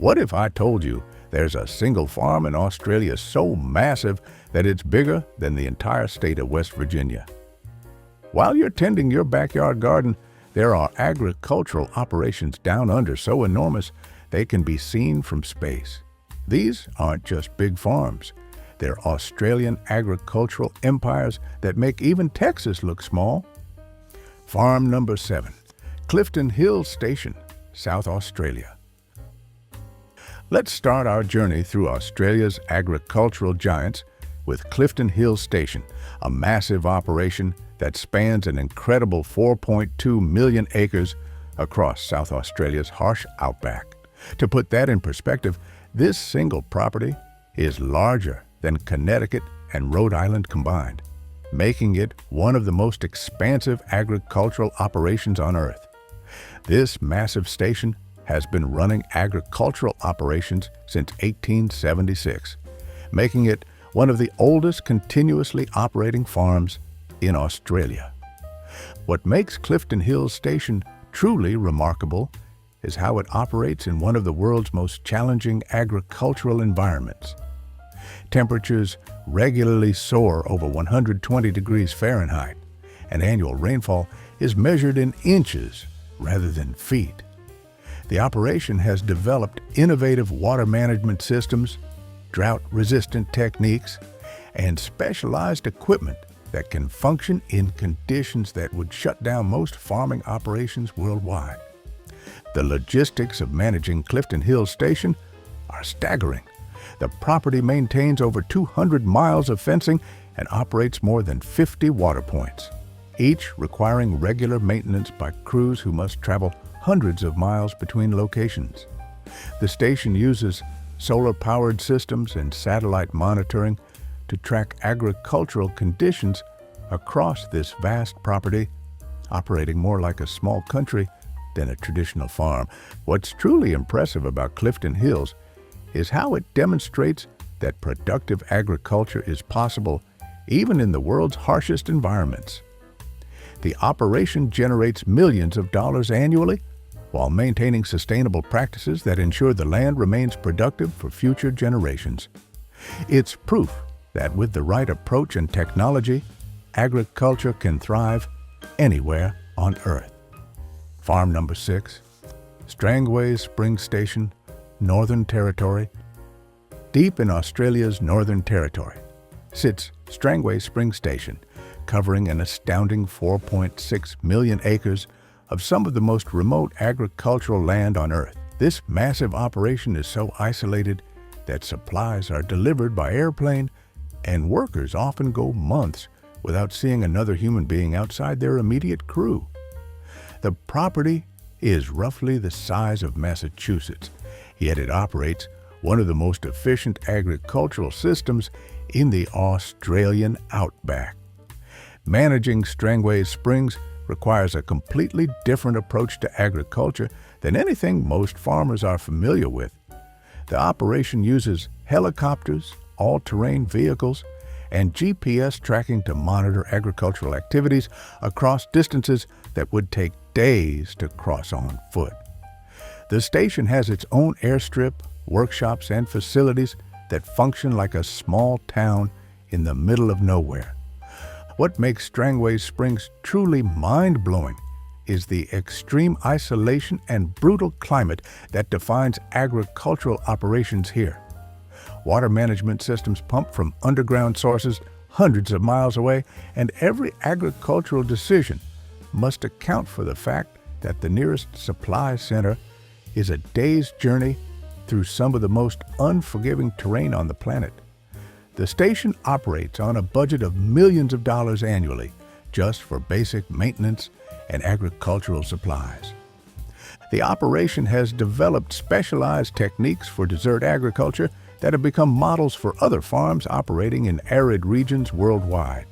What if I told you there's a single farm in Australia so massive that it's bigger than the entire state of West Virginia? While you're tending your backyard garden, there are agricultural operations down under so enormous they can be seen from space. These aren't just big farms. They're Australian agricultural empires that make even Texas look small. Farm number 7, Clifton Hills Station, South Australia. Let's start our journey through Australia's agricultural giants with Clifton Hills Station, a massive operation that spans an incredible 4.2 million acres across South Australia's harsh outback. To put that in perspective, this single property is larger than Connecticut and Rhode Island combined, making it one of the most expansive agricultural operations on Earth. This massive station has been running agricultural operations since 1876, making it one of the oldest continuously operating farms in Australia. What makes Clifton Hills Station truly remarkable is how it operates in one of the world's most challenging agricultural environments. Temperatures regularly soar over 120 degrees Fahrenheit, and annual rainfall is measured in inches rather than feet. The operation has developed innovative water management systems, drought-resistant techniques, and specialized equipment that can function in conditions that would shut down most farming operations worldwide. The logistics of managing Clifton Hills Station are staggering. The property maintains over 200 miles of fencing and operates more than 50 water points, each requiring regular maintenance by crews who must travel hundreds of miles between locations. The station uses solar-powered systems and satellite monitoring to track agricultural conditions across this vast property, operating more like a small country than a traditional farm. What's truly impressive about Clifton Hills is how it demonstrates that productive agriculture is possible even in the world's harshest environments. The operation generates millions of dollars annually while maintaining sustainable practices that ensure the land remains productive for future generations. It's proof that with the right approach and technology, agriculture can thrive anywhere on Earth. Farm number 6, Strangways Spring Station, Northern Territory. Deep in Australia's Northern Territory sits Strangways Spring Station, covering an astounding 4.6 million acres of some of the most remote agricultural land on Earth. This massive operation is so isolated that supplies are delivered by airplane, and workers often go months without seeing another human being outside their immediate crew. The property is roughly the size of Massachusetts, yet it operates one of the most efficient agricultural systems in the Australian outback. Managing Strangways Springs requires a completely different approach to agriculture than anything most farmers are familiar with. The operation uses helicopters, all-terrain vehicles, and GPS tracking to monitor agricultural activities across distances that would take days to cross on foot. The station has its own airstrip, workshops, and facilities that function like a small town in the middle of nowhere. What makes Strangways Springs truly mind-blowing is the extreme isolation and brutal climate that defines agricultural operations here. Water management systems pump from underground sources hundreds of miles away, and every agricultural decision must account for the fact that the nearest supply center is a day's journey through some of the most unforgiving terrain on the planet. The station operates on a budget of millions of dollars annually just for basic maintenance and agricultural supplies. The operation has developed specialized techniques for desert agriculture that have become models for other farms operating in arid regions worldwide.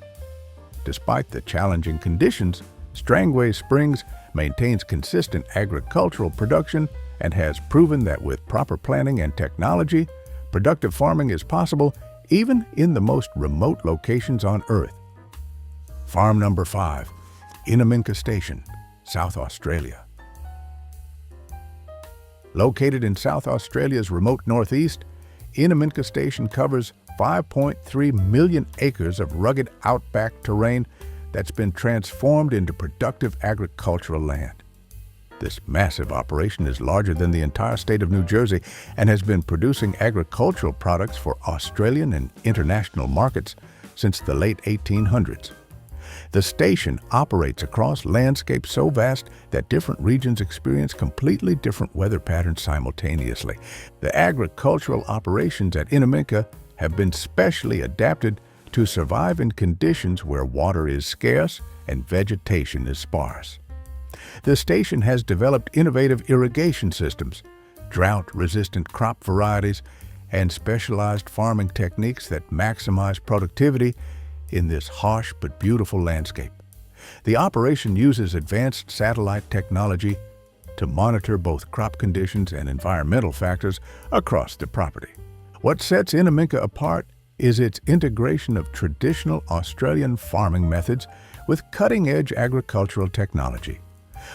Despite the challenging conditions, Strangways Springs maintains consistent agricultural production and has proven that with proper planning and technology, productive farming is possible even in the most remote locations on Earth. Farm number 5, Inaminka Station, South Australia. Located in South Australia's remote northeast, Inaminka Station covers 5.3 million acres of rugged outback terrain that's been transformed into productive agricultural land. This massive operation is larger than the entire state of New Jersey and has been producing agricultural products for Australian and international markets since the late 1800s. The station operates across landscapes so vast that different regions experience completely different weather patterns simultaneously. The agricultural operations at Inaminka have been specially adapted to survive in conditions where water is scarce and vegetation is sparse. The station has developed innovative irrigation systems, drought-resistant crop varieties, and specialized farming techniques that maximize productivity in this harsh but beautiful landscape. The operation uses advanced satellite technology to monitor both crop conditions and environmental factors across the property. What sets Inaminka apart is its integration of traditional Australian farming methods with cutting-edge agricultural technology.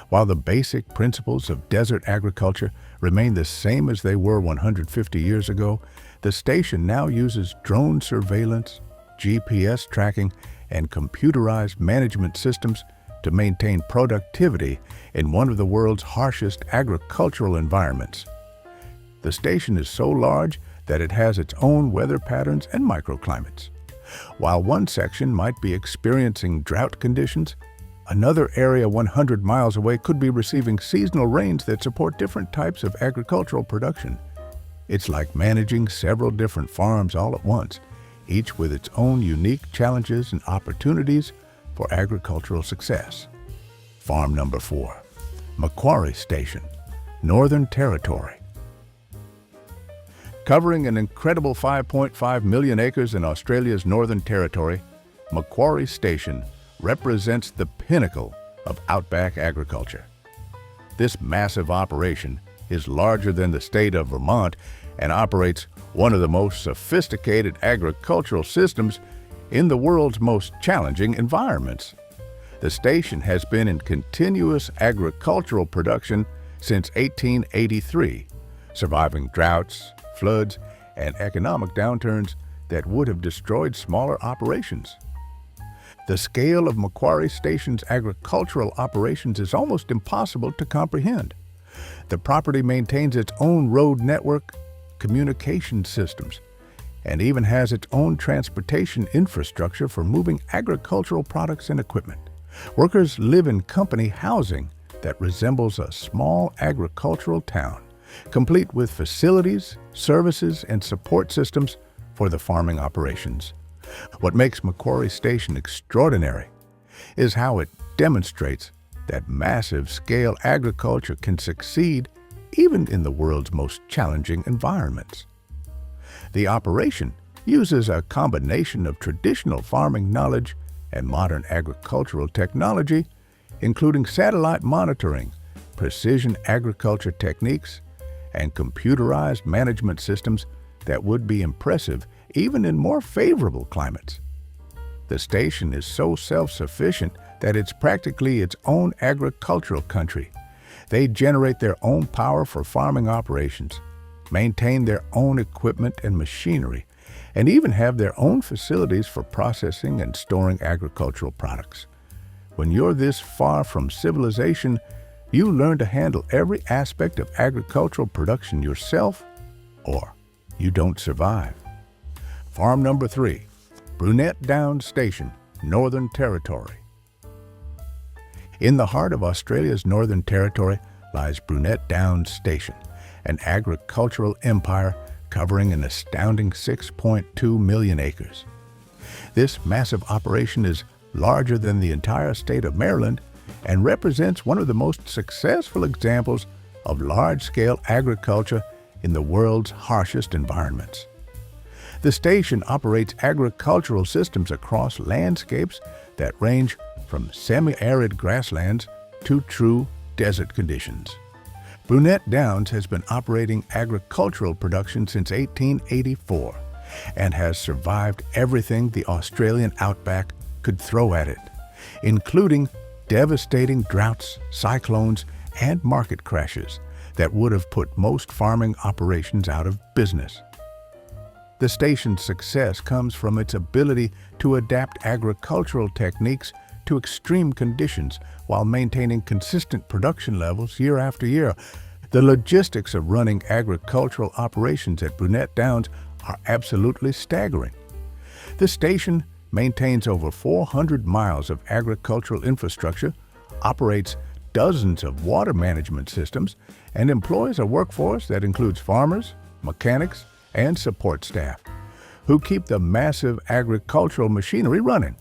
While the basic principles of desert agriculture remain the same as they were 150 years ago, the station now uses drone surveillance, GPS tracking, and computerized management systems to maintain productivity in one of the world's harshest agricultural environments. The station is so large that it has its own weather patterns and microclimates. While one section might be experiencing drought conditions, another area 100 miles away could be receiving seasonal rains that support different types of agricultural production. It's like managing several different farms all at once, each with its own unique challenges and opportunities for agricultural success. Farm number 4, Macquarie Station, Northern Territory. Covering an incredible 5.5 million acres in Australia's Northern Territory, Macquarie Station represents the pinnacle of outback agriculture. This massive operation is larger than the state of Vermont and operates one of the most sophisticated agricultural systems in the world's most challenging environments. The station has been in continuous agricultural production since 1883, surviving droughts, floods, and economic downturns that would have destroyed smaller operations. The scale of Macquarie Station's agricultural operations is almost impossible to comprehend. The property maintains its own road network, communication systems, and even has its own transportation infrastructure for moving agricultural products and equipment. Workers live in company housing that resembles a small agricultural town, complete with facilities, services, and support systems for the farming operations. What makes Macquarie Station extraordinary is how it demonstrates that massive-scale agriculture can succeed even in the world's most challenging environments. The operation uses a combination of traditional farming knowledge and modern agricultural technology, including satellite monitoring, precision agriculture techniques, and computerized management systems that would be impressive even in more favorable climates. The station is so self-sufficient that it's practically its own agricultural country. They generate their own power for farming operations, maintain their own equipment and machinery, and even have their own facilities for processing and storing agricultural products. When you're this far from civilization, you learn to handle every aspect of agricultural production yourself, or you don't survive. Farm number 3, Brunette Downs Station, Northern Territory. In the heart of Australia's Northern Territory lies Brunette Downs Station, an agricultural empire covering an astounding 6.2 million acres. This massive operation is larger than the entire state of Maryland and represents one of the most successful examples of large-scale agriculture in the world's harshest environments. The station operates agricultural systems across landscapes that range from semi-arid grasslands to true desert conditions. Brunette Downs has been operating agricultural production since 1884 and has survived everything the Australian outback could throw at it, including devastating droughts, cyclones, and market crashes that would have put most farming operations out of business. The station's success comes from its ability to adapt agricultural techniques to extreme conditions while maintaining consistent production levels year after year. The logistics of running agricultural operations at Brunette Downs are absolutely staggering. The station maintains over 400 miles of agricultural infrastructure, operates dozens of water management systems, and employs a workforce that includes farmers, mechanics, and support staff who keep the massive agricultural machinery running.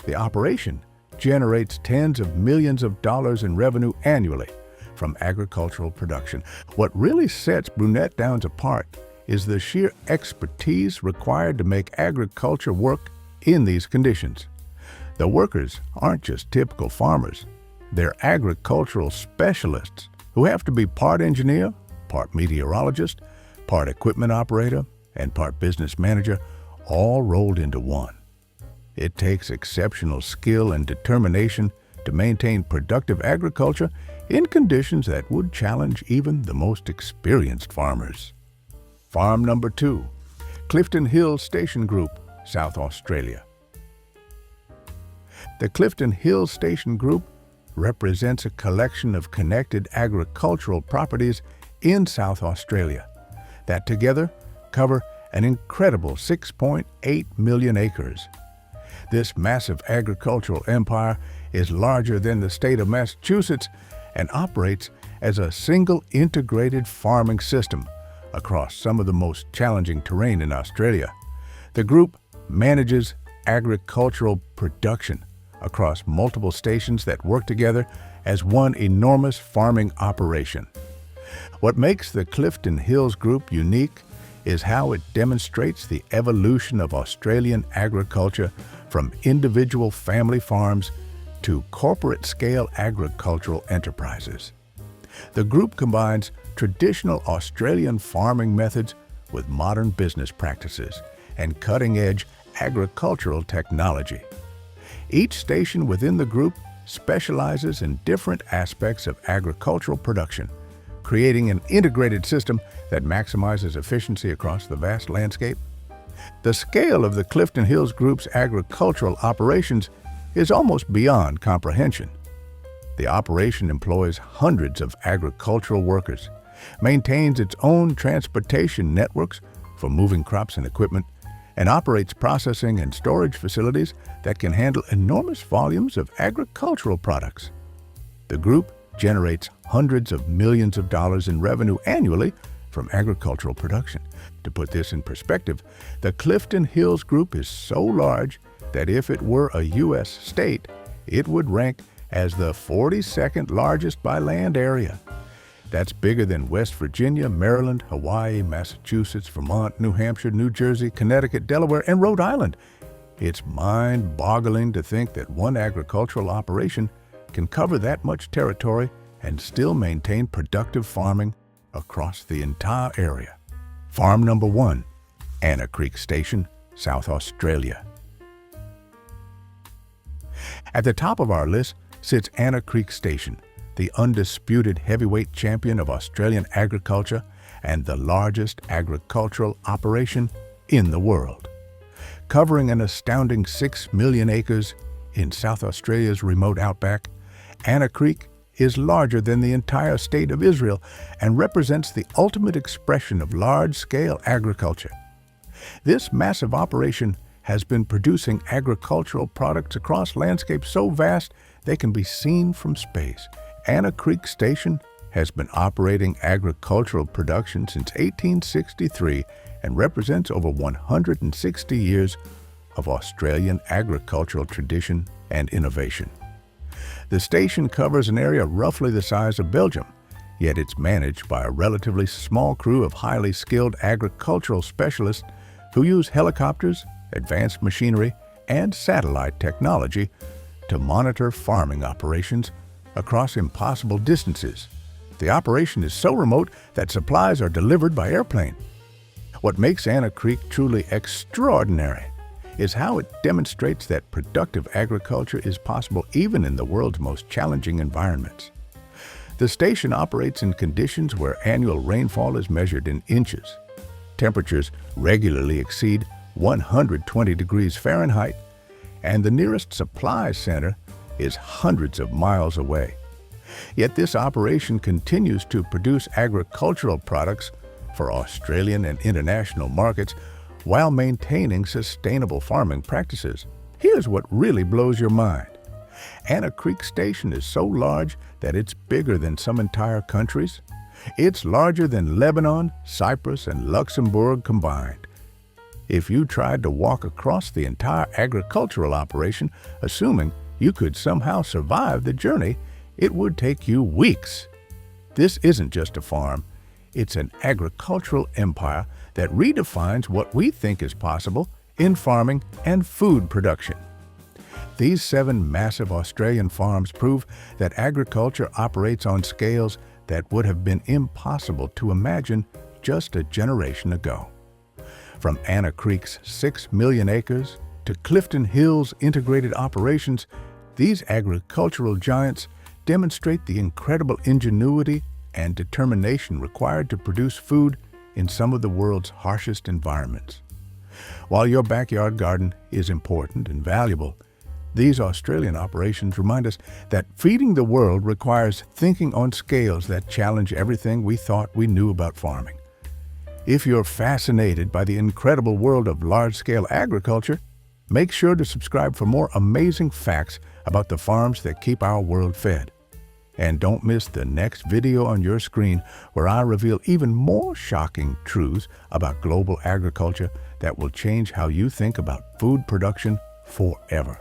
The operation generates tens of millions of dollars in revenue annually from agricultural production. What really sets Brunette Downs apart is the sheer expertise required to make agriculture work in these conditions. The workers aren't just typical farmers. They're agricultural specialists who have to be part engineer, part meteorologist, part equipment operator, and part business manager, all rolled into one. It takes exceptional skill and determination to maintain productive agriculture in conditions that would challenge even the most experienced farmers. Farm number 2, Clifton Hills Station Group, South Australia. The Clifton Hills Station Group represents a collection of connected agricultural properties in South Australia that together cover an incredible 6.8 million acres. This massive agricultural empire is larger than the state of Massachusetts and operates as a single integrated farming system across some of the most challenging terrain in Australia. The group manages agricultural production across multiple stations that work together as one enormous farming operation. What makes the Clifton Hills Group unique is how it demonstrates the evolution of Australian agriculture from individual family farms to corporate-scale agricultural enterprises. The group combines traditional Australian farming methods with modern business practices and cutting-edge agricultural technology. Each station within the group specializes in different aspects of agricultural production, creating an integrated system that maximizes efficiency across the vast landscape. The scale of the Clifton Hills Group's agricultural operations is almost beyond comprehension. The operation employs hundreds of agricultural workers, maintains its own transportation networks for moving crops and equipment, and operates processing and storage facilities that can handle enormous volumes of agricultural products. The group generates hundreds of millions of dollars in revenue annually from agricultural production. To put this in perspective, the Clifton Hills Group is so large that if it were a U.S. state, it would rank as the 42nd largest by land area. That's bigger than West Virginia, Maryland, Hawaii, Massachusetts, Vermont, New Hampshire, New Jersey, Connecticut, Delaware, and Rhode Island. It's mind-boggling to think that one agricultural operation can cover that much territory and still maintain productive farming across the entire area. Farm number 1, Anna Creek Station, South Australia. At the top of our list sits Anna Creek Station, the undisputed heavyweight champion of Australian agriculture and the largest agricultural operation in the world. Covering an astounding 6 million acres in South Australia's remote outback, Anna Creek is larger than the entire state of Israel and represents the ultimate expression of large-scale agriculture. This massive operation has been producing agricultural products across landscapes so vast they can be seen from space. Anna Creek Station has been operating agricultural production since 1863 and represents over 160 years of Australian agricultural tradition and innovation. The station covers an area roughly the size of Belgium, yet it's managed by a relatively small crew of highly skilled agricultural specialists who use helicopters, advanced machinery, and satellite technology to monitor farming operations across impossible distances. The operation is so remote that supplies are delivered by airplane. What makes Anna Creek truly extraordinary is how it demonstrates that productive agriculture is possible even in the world's most challenging environments. The station operates in conditions where annual rainfall is measured in inches. Temperatures regularly exceed 120 degrees Fahrenheit, and the nearest supply center is hundreds of miles away. Yet this operation continues to produce agricultural products for Australian and international markets while maintaining sustainable farming practices. Here's what really blows your mind. Anna Creek Station is so large that it's bigger than some entire countries. It's larger than Lebanon, Cyprus, and Luxembourg combined. If you tried to walk across the entire agricultural operation, assuming you could somehow survive the journey, it would take you weeks. This isn't just a farm. It's an agricultural empire that redefines what we think is possible in farming and food production. These 7 massive Australian farms prove that agriculture operates on scales that would have been impossible to imagine just a generation ago. From Anna Creek's 6 million acres to Clifton Hills integrated operations, these agricultural giants demonstrate the incredible ingenuity and determination required to produce food in some of the world's harshest environments. While your backyard garden is important and valuable, these Australian operations remind us that feeding the world requires thinking on scales that challenge everything we thought we knew about farming. If you're fascinated by the incredible world of large-scale agriculture, make sure to subscribe for more amazing facts about the farms that keep our world fed. And don't miss the next video on your screen where I reveal even more shocking truths about global agriculture that will change how you think about food production forever.